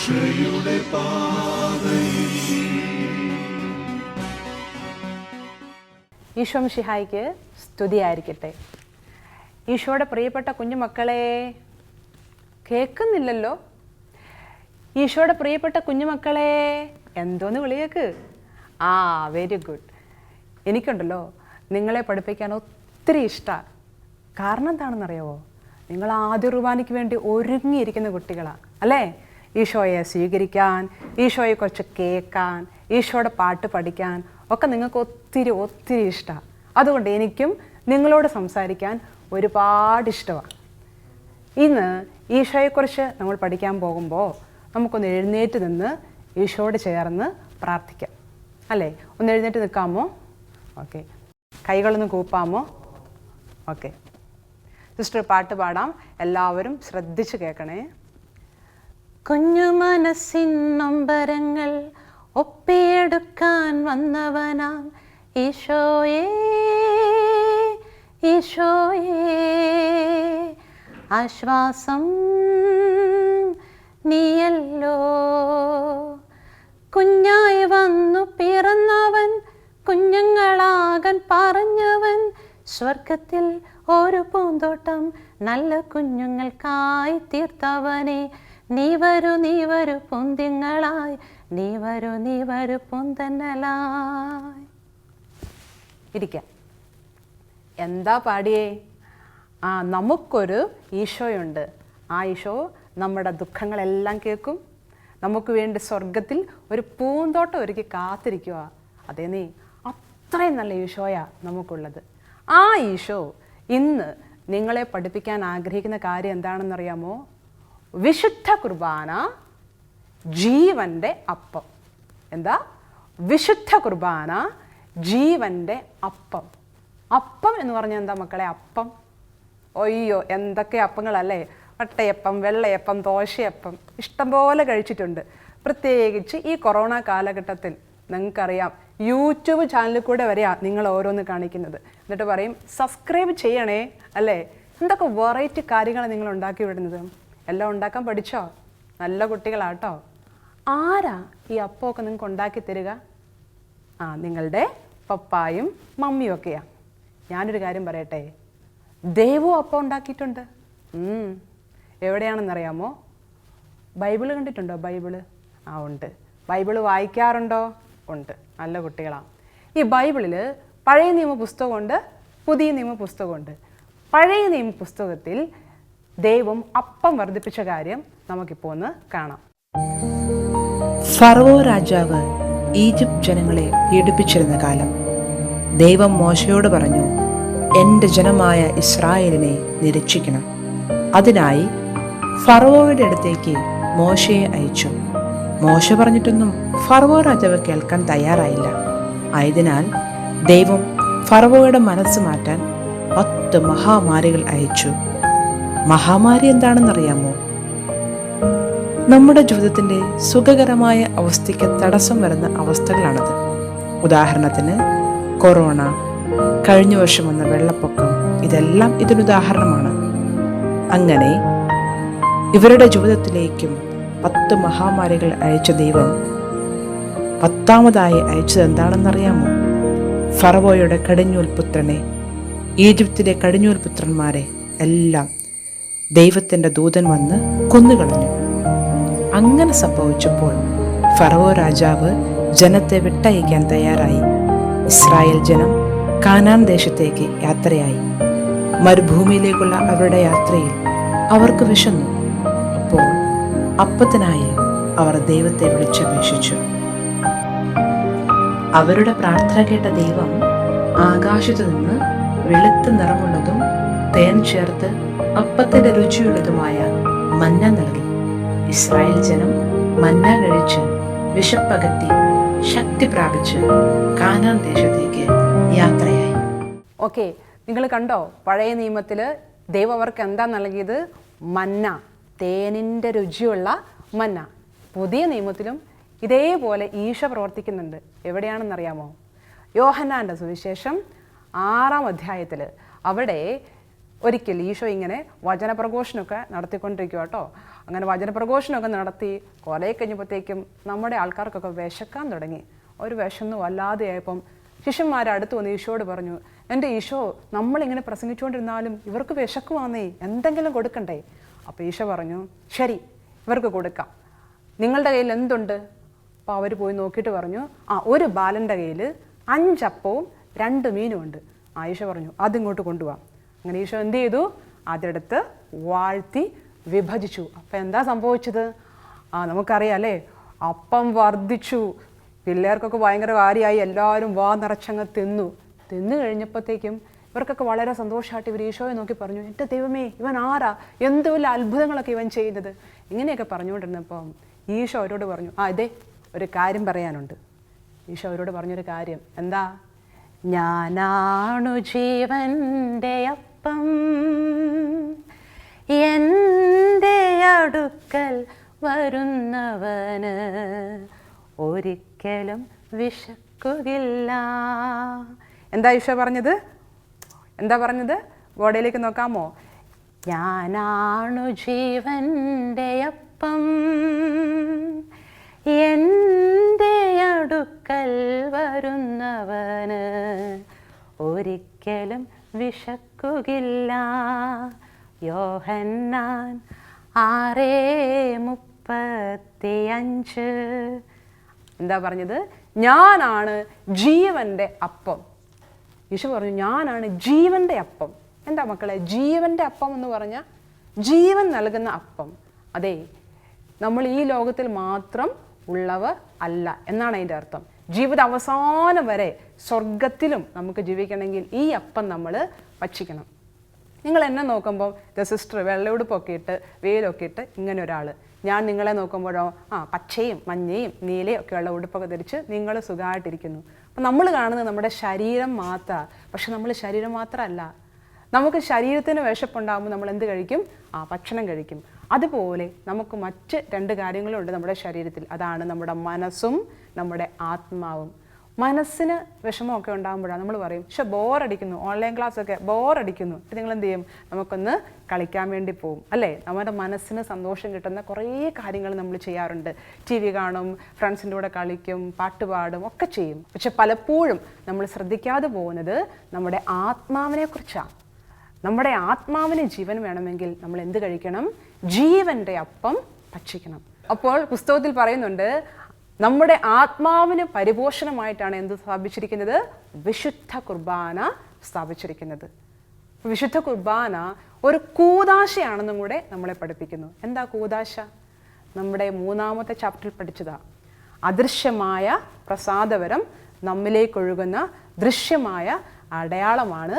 രക്ഷയുടെ പാതയിൽ. ഈശോ മിശിഹായ്ക്ക് സ്തുതിയായിരിക്കട്ടെ. ഈശോയുടെ പ്രിയപ്പെട്ട കുഞ്ഞുമക്കളെ, കേൾക്കുന്നില്ലല്ലോ? ഈശോയുടെ പ്രിയപ്പെട്ട കുഞ്ഞുമക്കളെ, എന്തോന്ന് വിളിയേക്ക്? Very good. എനിക്കുണ്ടല്ലോ നിങ്ങളെ പഠിപ്പിക്കാൻ ഒത്തിരി ഇഷ്ടമാണ്. കാരണം എന്താണെന്നറിയാവോ? നിങ്ങൾ ആദ്യ കുർബാനയ്ക്ക് വേണ്ടി ഒരുങ്ങിയിരിക്കുന്ന കുട്ടികളാണ് അല്ലേ? ഈശോയെ സ്വീകരിക്കാൻ, ഈശോയെ കുറച്ച് കേൾക്കാൻ, ഈശോയുടെ പാട്ട് പഠിക്കാൻ ഒക്കെ നിങ്ങൾക്ക് ഒത്തിരി ഒത്തിരി ഇഷ്ടമാണ്. അതുകൊണ്ട് എനിക്കും നിങ്ങളോട് സംസാരിക്കാൻ ഒരുപാട് ഇഷ്ടമാണ്. ഇന്ന് ഈശോയെക്കുറിച്ച് നമ്മൾ പഠിക്കാൻ പോകുമ്പോൾ നമുക്കൊന്ന് എഴുന്നേറ്റ് നിന്ന് ഈശോയോട് ചേർന്ന് പ്രാർത്ഥിക്കാം അല്ലേ? ഒന്ന് എഴുന്നേറ്റ് നിൽക്കാമോ? ഓക്കെ. കൈകളൊന്ന് കൂപ്പാമോ? ഓക്കെ. സിസ്റ്റർ പാട്ട് പാടാം, എല്ലാവരും ശ്രദ്ധിച്ച് കേൾക്കണേ. കുഞ്ഞു മനസ്സിൻ നൊമ്പരങ്ങൾ ഒപ്പിയെടുക്കാൻ വന്നവനാം ഈശോയേ, ഈശോയേ, ആശ്വാസം നീയല്ലോ. കുഞ്ഞായി വന്നു പിറന്നവൻ, കുഞ്ഞുങ്ങളാകാൻ പറഞ്ഞവൻ, സ്വർഗത്തിൽ ഒരു പൂന്തോട്ടം നല്ല കുഞ്ഞുങ്ങൾക്കായി തീർത്തവനെ, നീ വരൂ നീ വരൂ പൊന്തിങ്ങളായി, നീ വരൂ നീ വരൂ പൊന്തന്നലായി. ഇരിക്കാം. എന്താ പാടിയേ? നമുക്കൊരു ഈശോയുണ്ട്. ആ ഈശോ നമ്മുടെ ദുഃഖങ്ങളെല്ലാം കേൾക്കും. നമുക്ക് വേണ്ടി സ്വർഗത്തിൽ ഒരു പൂന്തോട്ടം ഒരുക്കി കാത്തിരിക്കുക. അതേ, നീ അത്രയും നല്ല ഈശോയാ നമുക്കുള്ളത്. ആ ഈശോ ഇന്ന് നിങ്ങളെ പഠിപ്പിക്കാൻ ആഗ്രഹിക്കുന്ന കാര്യം എന്താണെന്നറിയാമോ? വിശുദ്ധ കുർബാന ജീവൻ്റെ അപ്പം. എന്താ? വിശുദ്ധ കുർബാന ജീവൻ്റെ അപ്പം. അപ്പം എന്ന് പറഞ്ഞാൽ എന്താ മക്കളെ? അപ്പം, ഒയ്യോ എന്തൊക്കെ അപ്പങ്ങളല്ലേ! വട്ടയപ്പം, വെള്ളയപ്പം, ദോശയപ്പം ഇഷ്ടംപോലെ കഴിച്ചിട്ടുണ്ട്. പ്രത്യേകിച്ച് ഈ കൊറോണ കാലഘട്ടത്തിൽ നിങ്ങൾക്കറിയാം, യൂട്യൂബ് ചാനലിൽ കൂടെ വരെയാണ് നിങ്ങൾ ഓരോന്ന് കാണിക്കുന്നത്. എന്നിട്ട് പറയും സബ്സ്ക്രൈബ് ചെയ്യണേ അല്ലേ? എന്തൊക്കെ വെറൈറ്റി കാര്യങ്ങളാണ് നിങ്ങൾ ഉണ്ടാക്കി വിടുന്നത്. എല്ലാം ഉണ്ടാക്കാൻ പഠിച്ചോ? നല്ല കുട്ടികളാട്ടോ. ആരാ ഈ അപ്പമൊക്കെ നിങ്ങൾക്ക് ഉണ്ടാക്കി തരിക? നിങ്ങളുടെ പപ്പായും മമ്മിയും ഒക്കെയാണ്. ഞാനൊരു കാര്യം പറയട്ടെ, ദൈവവും അപ്പം ഉണ്ടാക്കിയിട്ടുണ്ട്. എവിടെയാണെന്നറിയാമോ? ബൈബിള് കണ്ടിട്ടുണ്ടോ? ബൈബിള് ഉണ്ട്. ബൈബിള് വായിക്കാറുണ്ടോ? ഉണ്ട്. നല്ല കുട്ടികളാണ്. ഈ ബൈബിളിൽ പഴയ നിയമ പുസ്തകമുണ്ട്, പുതിയ നിയമ പുസ്തകമുണ്ട്. പഴയ നിയമ പുസ്തകത്തിൽ ദൈവം അപ്പം വർദ്ധിപ്പിച്ച കാര്യം നമുക്കിപ്പോൾ ഒന്ന് കാണാം. ഫറവോ രാജാവ് ഈജിപ്ത് ജനങ്ങളെ പീഡിപ്പിച്ചിരുന്ന കാലം ദൈവം മോശയോട് പറഞ്ഞു, എൻ്റെ ജനമായ ഇസ്രായേലിനെ നിരീക്ഷിക്കണം. അതിനായി ഫറവോയുടെ അടുത്തേക്ക് മോശയെ അയച്ചു. മോശ പറഞ്ഞിട്ടൊന്നും ഫറവോ രാജാവ് കേൾക്കാൻ തയ്യാറായില്ല. ആയതിനാൽ ദൈവം ഫറവോയുടെ മനസ്സ് മാറ്റാൻ 10 മഹാമാരികൾ അയച്ചു. മഹാമാരി എന്താണെന്നറിയാമോ? നമ്മുടെ ജീവിതത്തിൻ്റെ സുഖകരമായ അവസ്ഥയ്ക്ക് തടസ്സം വരുന്ന അവസ്ഥകളാണത്. ഉദാഹരണത്തിന് കൊറോണ, കഴിഞ്ഞ വർഷം വന്ന വെള്ളപ്പൊക്കം, ഇതെല്ലാം ഇതിനുദാഹരണമാണ്. അങ്ങനെ ഇവരുടെ ജീവിതത്തിലേക്കും 10 മഹാമാരികൾ അയച്ച ദൈവം 10ാമതായി അയച്ചത് എന്താണെന്നറിയാമോ? ഫറവോയുടെ കടിഞ്ഞൂൽ പുത്രനെ, ഈജിപ്തിലെ കടിഞ്ഞൂൽ പുത്രന്മാരെ എല്ലാം ദൈവത്തിൻ്റെ ദൂതൻ വന്ന് കൊന്നുകളഞ്ഞു. അങ്ങനെ സംഭവിച്ചപ്പോൾ ഫറവോ രാജാവ് ജനത്തെ വിട്ടയക്കാൻ തയ്യാറായി. ഇസ്രായേൽ ജനം കാനാൻ ദേശത്തേക്ക് യാത്രയായി. മരുഭൂമിയിലേക്കുള്ള അവരുടെ യാത്രയിൽ അവർക്ക് വിശന്നു. അപ്പോൾ അപ്പത്തിനായി അവർ ദൈവത്തെ വിളിച്ചപേക്ഷിച്ചു. അവരുടെ പ്രാർത്ഥന കേട്ട ദൈവം ആകാശത്തു നിന്ന് വെളുത്ത നിറമുള്ളതും തേൻ ചേർത്ത് അപ്പത്തിന്റെ രുചിയുള്ളതുമായ മന്ന നൽകി. ഇസ്രായേൽ ജനം മന്ന കഴിച്ച് വിശപ്പകറ്റി ശക്തി പ്രാപിച്ച് കാനാൻ ദേശത്തേക്ക് യാത്രയായി. ഓക്കെ, നിങ്ങൾ കണ്ടോ? പഴയ നിയമത്തിൽ ദൈവം അവർക്ക് എന്താ നൽകിയത്? മന്ന, തേനിൻ്റെ രുചിയുള്ള മന്ന. പുതിയ നിയമത്തിലും ഇതേപോലെ ഈശോ പ്രവർത്തിക്കുന്നുണ്ട്. എവിടെയാണെന്നറിയാമോ? യോഹന്നാൻ്റെ സുവിശേഷം 6-ാം അധ്യായത്തിൽ. അവിടെ ഒരിക്കൽ ഈശോ ഇങ്ങനെ വചനപ്രഘോഷണമൊക്കെ നടത്തിക്കൊണ്ടിരിക്കുക കേട്ടോ. അങ്ങനെ വചനപ്രഘോഷണമൊക്കെ നടത്തി കുറേ കഴിഞ്ഞപ്പോഴത്തേക്കും നമ്മുടെ ആൾക്കാർക്കൊക്കെ വിശക്കാൻ തുടങ്ങി. ഒരു വിശന്നു വല്ലാതെയായപ്പം ശിഷ്യന്മാരടുത്ത് വന്ന് ഈശോയോട് പറഞ്ഞു, എൻ്റെ ഈശോ, നമ്മളിങ്ങനെ പ്രസംഗിച്ചുകൊണ്ടിരുന്നാലും ഇവർക്ക് വിശക്കുവാന്നേ, എന്തെങ്കിലും കൊടുക്കണ്ടേ? അപ്പോൾ ഈശോ പറഞ്ഞു, ശരി, ഇവർക്ക് കൊടുക്കാം. നിങ്ങളുടെ കയ്യിൽ എന്തുണ്ട്? അപ്പോൾ അവർ പോയി നോക്കിയിട്ട് പറഞ്ഞു, ഒരു ബാലൻ്റെ കയ്യിൽ 5 അപ്പവും 2 മീനും ഉണ്ട്. ഈശോ പറഞ്ഞു, അതിങ്ങോട്ട് കൊണ്ടുപോകാം. അങ്ങനെ ഈശോ എന്ത് ചെയ്തു? അതെടുത്ത് വാഴ്ത്തി വിഭജിച്ചു. അപ്പം എന്താ സംഭവിച്ചത്? നമുക്കറിയാം അല്ലേ, അപ്പം വർദ്ധിച്ചു. പിള്ളേർക്കൊക്കെ ഭയങ്കര കാര്യമായി, എല്ലാവരും വാ നിറച്ചങ്ങ് തിന്നു കഴിഞ്ഞപ്പോഴത്തേക്കും ഇവർക്കൊക്കെ വളരെ സന്തോഷമായിട്ട് ഇവർ ഈശോയെ നോക്കി പറഞ്ഞു, എൻ്റെ ദൈവമേ, ഇവൻ ആരാ, എന്ത് വലിയ അത്ഭുതങ്ങളൊക്കെ ഇവൻ ചെയ്യുന്നത്. ഇങ്ങനെയൊക്കെ പറഞ്ഞുകൊണ്ടിരുന്നപ്പം ഈശോ അവരോട് പറഞ്ഞു, ഇതേ ഒരു കാര്യം പറയാനുണ്ട്. ഈശോ അവരോട് പറഞ്ഞൊരു കാര്യം എന്താ? ഞാനാണു ജീവൻ്റെ അപ്പം, എൻ്റെ അടുക്കൽ വരുന്നവന് ഒരിക്കലും വിശക്കുകയില്ല. എന്താ ഈശോ പറഞ്ഞത്? എന്താ പറഞ്ഞത്? ബോർഡിലേക്ക് നോക്കാമോ? ഞാനാണു ജീവൻ്റെ അപ്പം, എൻ്റെ അടുക്കൽ വരുന്നവന് ഒരിക്കലും വിശക്കുകയില്ല. യോഹന്നാൻ 6:35. എന്താ പറഞ്ഞത്? ഞാനാണ് ജീവൻ്റെ അപ്പം. യേശു പറഞ്ഞു, ഞാനാണ് ജീവൻ്റെ അപ്പം. എന്താ മക്കളെ ജീവൻ്റെ അപ്പം എന്ന് പറഞ്ഞാൽ? ജീവൻ നൽകുന്ന അപ്പം. അതെ, നമ്മൾ ഈ ലോകത്തിൽ മാത്രം ഉള്ളവർ അല്ല എന്നാണ് അതിൻ്റെ അർത്ഥം. ജീവിത അവസാനം വരെ സ്വർഗത്തിലും നമുക്ക് ജീവിക്കണമെങ്കിൽ ഈ അപ്പം നമ്മൾ ഭക്ഷിക്കണം. നിങ്ങൾ എന്നെ നോക്കുമ്പോൾ സിസ്റ്റർ വെള്ളയുടുപ്പൊക്കെ ഇട്ട് വെയിലൊക്കെ ഇട്ട് ഇങ്ങനെ ഒരാൾ, ഞാൻ നിങ്ങളെ നോക്കുമ്പോഴോ പച്ചയും മഞ്ഞയും നീലയും ഒക്കെയുള്ള ഉടുപ്പൊക്കെ ധരിച്ച് നിങ്ങൾ സുഖമായിട്ടിരിക്കുന്നു. അപ്പം നമ്മൾ കാണുന്നത് നമ്മുടെ ശരീരം മാത്രമാണ്. പക്ഷെ നമ്മൾ ശരീരം മാത്രമല്ല. നമുക്ക് ശരീരത്തിന് വിശപ്പുണ്ടാകുമ്പോൾ നമ്മൾ എന്ത് കഴിക്കും? ഭക്ഷണം കഴിക്കും. അതുപോലെ നമുക്ക് മറ്റ് 2 കാര്യങ്ങളുണ്ട് നമ്മുടെ ശരീരത്തിൽ. അതാണ് നമ്മുടെ മനസ്സും നമ്മുടെ ആത്മാവും. മനസ്സിന് വിഷമമൊക്കെ ഉണ്ടാകുമ്പോഴാണ് നമ്മൾ പറയും, പക്ഷെ ബോറടിക്കുന്നു, ഓൺലൈൻ ക്ലാസ്സൊക്കെ ബോറടിക്കുന്നു. നിങ്ങൾ എന്ത് ചെയ്യും? നമുക്കൊന്ന് കളിക്കാൻ വേണ്ടി പോകും അല്ലേ? നമ്മുടെ മനസ്സിന് സന്തോഷം കിട്ടുന്ന കുറേ കാര്യങ്ങൾ നമ്മൾ ചെയ്യാറുണ്ട്. TV കാണും, ഫ്രണ്ട്സിൻ്റെ കൂടെ കളിക്കും, പാട്ട് പാടും, ഒക്കെ ചെയ്യും. പക്ഷെ പലപ്പോഴും നമ്മൾ ശ്രദ്ധിക്കാതെ പോകുന്നത് നമ്മുടെ ആത്മാവിനെ കുറിച്ചാണ്. നമ്മുടെ ആത്മാവിന് ജീവൻ വേണമെങ്കിൽ നമ്മൾ എന്ത് കഴിക്കണം? ജീവൻ്റെ അപ്പം ഭക്ഷിക്കണം. അപ്പോൾ പുസ്തകത്തിൽ പറയുന്നുണ്ട്, നമ്മുടെ ആത്മാവിന് പരിപോഷണമായിട്ടാണ് എന്ത് സ്ഥാപിച്ചിരിക്കുന്നത്? വിശുദ്ധ കുർബാന സ്ഥാപിച്ചിരിക്കുന്നത്. വിശുദ്ധ കുർബാന ഒരു കൂദാശയാണെന്നും കൂടെ നമ്മളെ പഠിപ്പിക്കുന്നു. എന്താ കൂദാശ? നമ്മുടെ 3-ാമത്തെ ചാപ്റ്ററിൽ പഠിച്ചതാ. അദൃശ്യമായ പ്രസാദവരം നമ്മിലേക്കൊഴുകുന്ന ദൃശ്യമായ അടയാളമാണ്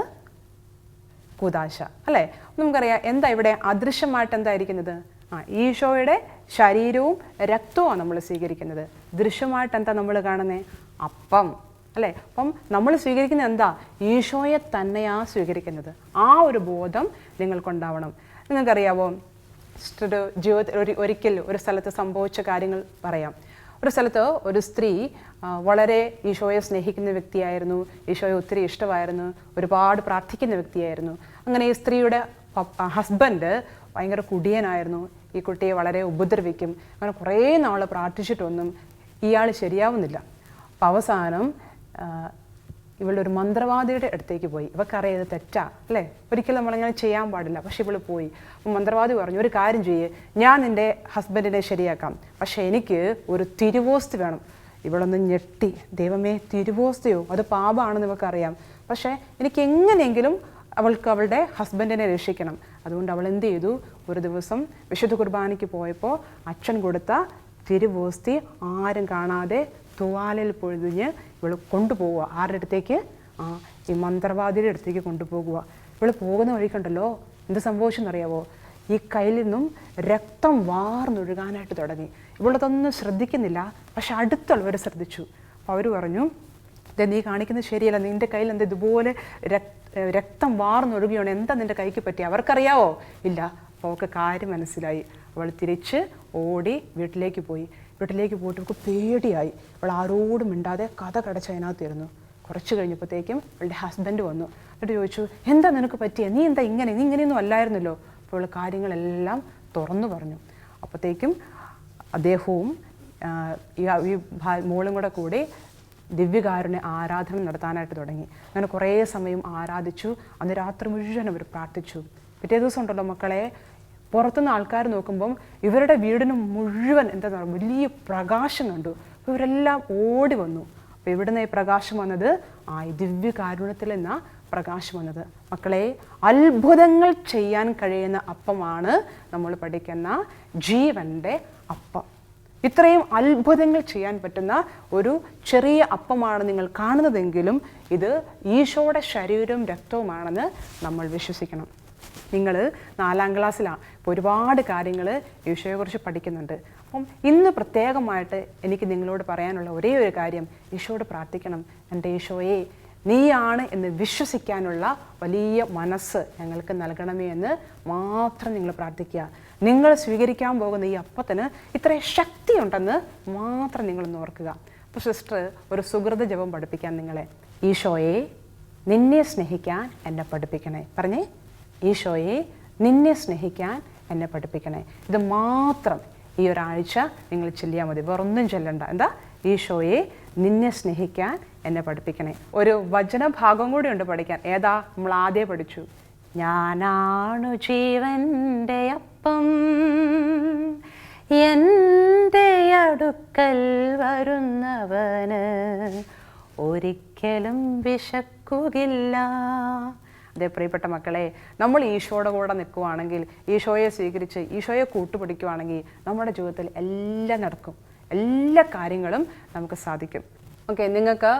കൂദാശ അല്ലേ? നമുക്കറിയാം എന്താ ഇവിടെ അദൃശ്യമായിട്ട് എന്തായിരിക്കുന്നത്? ഈശോയുടെ ശരീരവും രക്തവുമാണ് നമ്മൾ സ്വീകരിക്കുന്നത്. ദൃശ്യമായിട്ട് എന്താ നമ്മൾ കാണുന്നത്? അപ്പം അല്ലേ? അപ്പം നമ്മൾ സ്വീകരിക്കുന്നത് എന്താ? ഈശോയെ തന്നെയാണ് സ്വീകരിക്കുന്നത്. ആ ഒരു ബോധം നിങ്ങൾക്കുണ്ടാവണം. നിങ്ങൾക്കറിയാവോ, ജീവിതത്തിൽ ഒരിക്കൽ ഒരു സ്ഥലത്ത് സംഭവിച്ച കാര്യങ്ങൾ പറയാം. ഒരു സ്ഥലത്ത് ഒരു സ്ത്രീ വളരെ ഈശോയെ സ്നേഹിക്കുന്ന വ്യക്തിയായിരുന്നു. ഈശോയെ ഒത്തിരി ഇഷ്ടമായിരുന്നു. ഒരുപാട് പ്രാർത്ഥിക്കുന്ന വ്യക്തിയായിരുന്നു. അങ്ങനെ ഈ സ്ത്രീയുടെ ഹസ്ബൻഡ് ഭയങ്കര കുടിയനായിരുന്നു. ഈ കുട്ടിയെ വളരെ ഉപദ്രവിക്കും. അങ്ങനെ കുറേ നാൾ പ്രാർത്ഥിച്ചിട്ടൊന്നും ഇയാൾ ശരിയാവുന്നില്ല. അപ്പം അവസാനം ഇവളുടെ ഒരു മന്ത്രവാദിയുടെ അടുത്തേക്ക് പോയി. ഇവക്കറിയാം ഇത് തെറ്റാ അല്ലേ? ഒരിക്കലും നമ്മളങ്ങനെ ചെയ്യാൻ പാടില്ല. പക്ഷെ ഇവൾ പോയി. അപ്പം മന്ത്രവാദി പറഞ്ഞു, ഒരു കാര്യം ചെയ്യേ, ഞാൻ നിൻ്റെ ഹസ്ബൻഡിനെ ശരിയാക്കാം, പക്ഷെ എനിക്ക് ഒരു തിരുവോസ്തി വേണം. ഇവളൊന്ന് ഞെട്ടി. ദൈവമേ, തിരുവോസ്തിയോ? അത് പാപമാണെന്ന് ഇവക്കറിയാം. പക്ഷേ എനിക്ക് എങ്ങനെയെങ്കിലും അവൾക്ക് അവളുടെ ഹസ്ബൻഡിനെ രക്ഷിക്കണം. അതുകൊണ്ട് അവൾ എന്ത് ചെയ്തു? ഒരു ദിവസം വിശുദ്ധ കുർബാനയ്ക്ക് പോയപ്പോൾ അച്ഛൻ കൊടുത്ത തിരുവോസ്തി ആരും കാണാതെ തുവാലയിൽ പൊഴുതിഞ്ഞ് ഇവൾ കൊണ്ടുപോവുക. ആരുടെ അടുത്തേക്ക്? ഈ മന്ത്രവാദിയുടെ അടുത്തേക്ക് കൊണ്ടുപോകുക. ഇവൾ പോകുന്ന വഴിക്കുണ്ടല്ലോ എന്ത് സംഭവിച്ചെന്നറിയാവോ? ഈ കയ്യിൽ നിന്നും രക്തം വാർന്നൊഴുകാനായിട്ട് തുടങ്ങി. ഇവളതൊന്നും ശ്രദ്ധിക്കുന്നില്ല. പക്ഷെ അടുത്തുള്ളവർ ശ്രദ്ധിച്ചു. അപ്പോൾ അവർ പറഞ്ഞു, നീ കാണിക്കുന്നത് ശരിയല്ല, നിൻ്റെ കയ്യിൽ എന്താ ഇതുപോലെ രക്തം വാർന്നൊഴുകുകയാണ്, എന്താ നിൻ്റെ കൈക്ക് പറ്റി? അവർക്കറിയാവോ? ഇല്ല. അപ്പോൾ അവൾക്ക് കാര്യം മനസ്സിലായി. അവൾ തിരിച്ച് ഓടി വീട്ടിലേക്ക് പോയി. വീട്ടിലേക്ക് പോയിട്ട് അവൾക്ക് പേടിയായി. അവൾ ആരോടും മിണ്ടാതെ കഥ കടച്ച് അതിനകത്തിരുന്നു. കുറച്ച് കഴിഞ്ഞപ്പോഴത്തേക്കും അവളുടെ ഹസ്ബൻഡ് വന്നു. എന്നിട്ട് ചോദിച്ചു, എന്താ നിനക്ക് പറ്റിയ, നീ എന്താ ഇങ്ങനെ, നീ ഇങ്ങനെയൊന്നും അല്ലായിരുന്നല്ലോ. അപ്പോൾ അവൾ കാര്യങ്ങളെല്ലാം തുറന്നു പറഞ്ഞു. അപ്പോഴത്തേക്കും അദ്ദേഹവും ഈ മോളും കൂടി ദിവ്യകാരുണ്യ ആരാധന നടത്താനായിട്ട് തുടങ്ങി. അങ്ങനെ കുറേ സമയം ആരാധിച്ചു. അന്ന് രാത്രി മുഴുവൻ അവർ പ്രാർത്ഥിച്ചു. പിറ്റേ ദിവസം ഉണ്ടല്ലോ മക്കളെ, പുറത്തുനിന്ന് ആൾക്കാർ നോക്കുമ്പം ഇവരുടെ വീടിന് മുഴുവൻ എന്താ പറയുക, വലിയ പ്രകാശം കണ്ടു. അപ്പോൾ ഇവരെല്ലാം ഓടി വന്നു. അപ്പോൾ ഇവിടുന്ന് ഈ പ്രകാശം വന്നത് ഈ ദിവ്യകാരുണ്യത്തിൽ നിന്നാ പ്രകാശം വന്നത്. മക്കളെ, അത്ഭുതങ്ങൾ ചെയ്യാൻ കഴിയുന്ന അപ്പമാണ് നമ്മൾ പഠിക്കുന്ന ജീവൻ്റെ അപ്പം. ഇത്രയും അത്ഭുതങ്ങൾ ചെയ്യാൻ പറ്റുന്ന ഒരു ചെറിയ അപ്പമാണ് നിങ്ങൾ കാണുന്നതെങ്കിലും ഇത് ഈശോയുടെ ശരീരവും രക്തവുമാണെന്ന് നമ്മൾ വിശ്വസിക്കണം. നിങ്ങൾ 4ാം ക്ലാസ്സിലാണ്. ഇപ്പോൾ ഒരുപാട് കാര്യങ്ങൾ ഈശോയെക്കുറിച്ച് പഠിക്കുന്നുണ്ട്. അപ്പം ഇന്ന് പ്രത്യേകമായിട്ട് എനിക്ക് നിങ്ങളോട് പറയാനുള്ള ഒരേ ഒരു കാര്യം, ഈശോയോട് പ്രാർത്ഥിക്കണം. എൻ്റെ ഈശോയെ, നീയാണ് എന്ന് വിശ്വസിക്കാനുള്ള വലിയ മനസ്സ് ഞങ്ങൾക്ക് നൽകണമേ എന്ന് മാത്രം നിങ്ങൾ പ്രാർത്ഥിക്കുക. നിങ്ങൾ സ്വീകരിക്കാൻ പോകുന്ന ഈ അപ്പത്തിന് ഇത്രയും ശക്തിയുണ്ടെന്ന് മാത്രം നിങ്ങളൊന്ന് ഓർക്കുക. അപ്പോൾ സിസ്റ്റർ ഒരു സുഹൃത ജപം പഠിപ്പിക്കാൻ നിങ്ങളെ. ഈശോയെ, നിന്നെ സ്നേഹിക്കാൻ എന്നെ പഠിപ്പിക്കണേ. പറഞ്ഞേ, ഈശോയെ, നിന്നെ സ്നേഹിക്കാൻ എന്നെ പഠിപ്പിക്കണേ. ഇത് മാത്രം ഈ ഒരാഴ്ച നിങ്ങൾ ചൊല്ലിയാൽ മതി, വേറൊന്നും ചൊല്ലണ്ട. എന്താ? ഈശോയെ, നിന്നെ സ്നേഹിക്കാൻ എന്നെ പഠിപ്പിക്കണേ. ഒരു വചനഭാഗം കൂടി ഉണ്ട് പഠിക്കാൻ. ഏതാ? നമ്മൾ ആദ്യം പഠിച്ചു. ഞാനാണു ജീവൻ്റെ അപ്പം, എൻ്റെ അടുക്കൽ വരുന്നവന് ഒരിക്കലും വിശക്കുകയില്ല. അതേ പ്രിയപ്പെട്ട മക്കളെ, നമ്മൾ ഈശോയുടെ കൂടെ നിൽക്കുവാണെങ്കിൽ, ഈശോയെ സ്വീകരിച്ച് ഈശോയെ കൂട്ടുപിടിക്കുവാണെങ്കിൽ നമ്മുടെ ജീവിതത്തിൽ എല്ലാം നടക്കും, എല്ലാ കാര്യങ്ങളും നമുക്ക് സാധിക്കും. ഓക്കെ, നിങ്ങൾക്ക്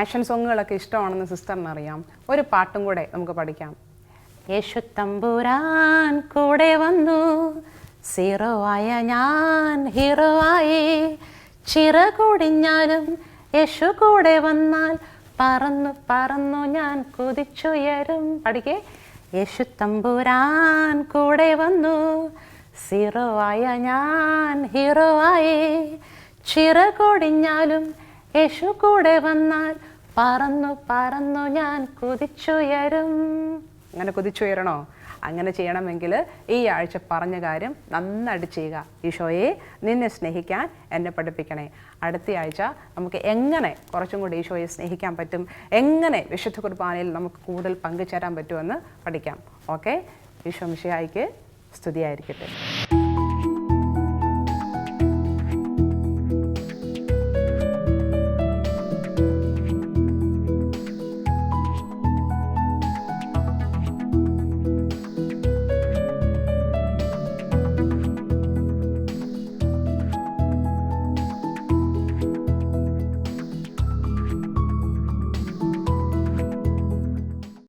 ആക്ഷൻ സോങ്ങുകളൊക്കെ ഇഷ്ടമാണെന്ന് സിസ്റ്ററിന് അറിയാം. ഒരു പാട്ടും കൂടെ നമുക്ക് പഠിക്കാം. യേശു തമ്പുരാൻ കൂടെ വന്നു, സീറോ ആയ ഞാൻ ഹീറോ ആയി, ചിറകൊടിഞ്ഞാലും യേശു കൂടെ വന്നാൽ പറന്നു പറന്നു ഞാൻ കുതിച്ചുയരും. പഠിക്കേ. യേശു തമ്പുരാൻ കൂടെ വന്നു, സീറോ ആയ ഞാൻ ഹീറോ ആയി, ചിറകൊടിഞ്ഞാലും യേശു കൂടെ വന്നാൽ പറന്നു പറന്നു ഞാൻ കുതിച്ചുയരും. അങ്ങനെ കുതിച്ചുയരണോ? അങ്ങനെ ചെയ്യണമെങ്കിൽ ഈ ആഴ്ച പറഞ്ഞ കാര്യം നന്നായിട്ട് ചെയ്യുക. ഈശോയെ, നിന്നെ സ്നേഹിക്കാൻ എന്നെ പഠിപ്പിക്കണേ. അടുത്ത ആഴ്ച നമുക്ക് എങ്ങനെ കുറച്ചും കൂടി ഈശോയെ സ്നേഹിക്കാൻ പറ്റും, എങ്ങനെ വിശുദ്ധ കുർബാനയിൽ നമുക്ക് കൂടുതൽ പങ്കുചേരാൻ പറ്റുമെന്ന് പഠിക്കാം. ഓക്കെ, ഈശോ മിശിഹായ്ക്ക് സ്തുതിയായിരിക്കട്ടെ.